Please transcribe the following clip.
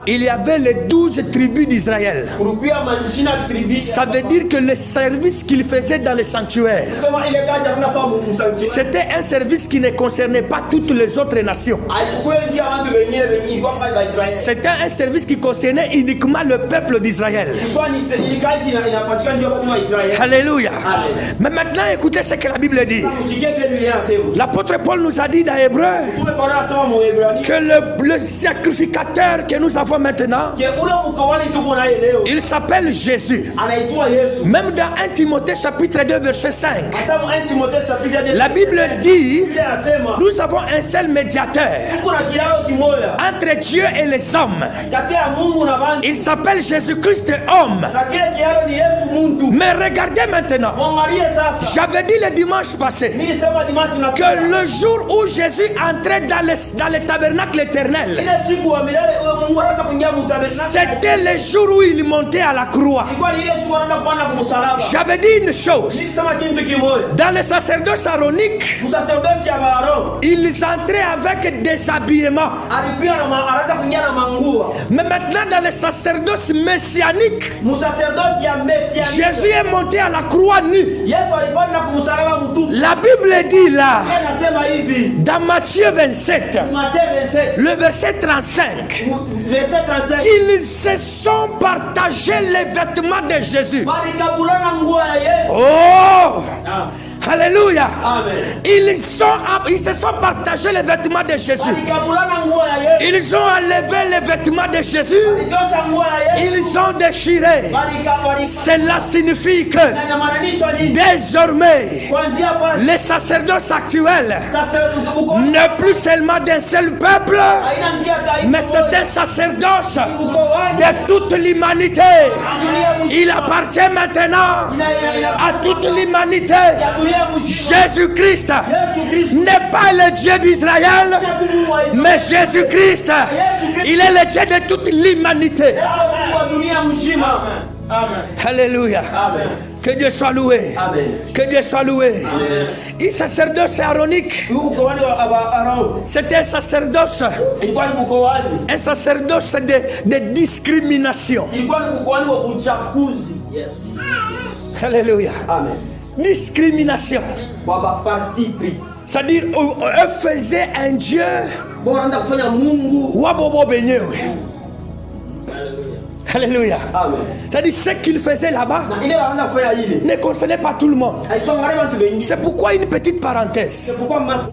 il y avait les 12 tribus d'Israël. Ça veut dire que le service qu'il faisait dans le sanctuaire, c'était un service qui ne concernait pas toutes les autres nations. C'était un service qui concernait uniquement le peuple d'Israël. Alléluia. Mais maintenant, écoutez ce que la Bible dit. L'apôtre Paul nous a dit dans Hébreu que le sacrificateur que nous avons maintenant, il s'appelle Jésus. Même dans 1 Timothée chapitre 2 verset 5, la Bible dit, nous avons un seul médiateur entre Dieu et les hommes. Il s'appelle Jésus-Christ homme. Mais regardez maintenant, j'avais dit le dimanche passé que le jour où Jésus entrait dans le tabernacle éternel, c'était le jour où il montait à la croix. J'avais dit une chose, dans le sacerdoce aaronique, ils entraient avec des habillements. Mais maintenant dans le sacerdoce messianique, Jésus est monté à la croix nu. La Bible dit là, dans Matthieu 27, le verset 35, qu'ils se sont partagés les vêtements de Jésus. Oh! Alléluia. Ils se sont partagés les vêtements de Jésus. Ils ont enlevé les vêtements de Jésus. Ils ont déchiré. Cela signifie que désormais les sacerdoces actuels n'est plus seulement d'un seul peuple, mais c'est un sacerdoce de toute l'humanité. Il appartient maintenant à toute l'humanité. Jésus-Christ n'est pas le Dieu d'Israël, mais Jésus-Christ, il est le Dieu de toute l'humanité. Alléluia. Que Dieu soit loué. Amen. Que Dieu soit loué. Amen. Un sacerdoce aaronique, c'était un sacerdoce de discrimination. Alléluia. Amen. Discrimination. C'est-à-dire, eux faisaient un Dieu. Alléluia. C'est-à-dire, ce qu'ils faisaient là-bas ne concernait pas tout le monde. C'est pourquoi une petite parenthèse.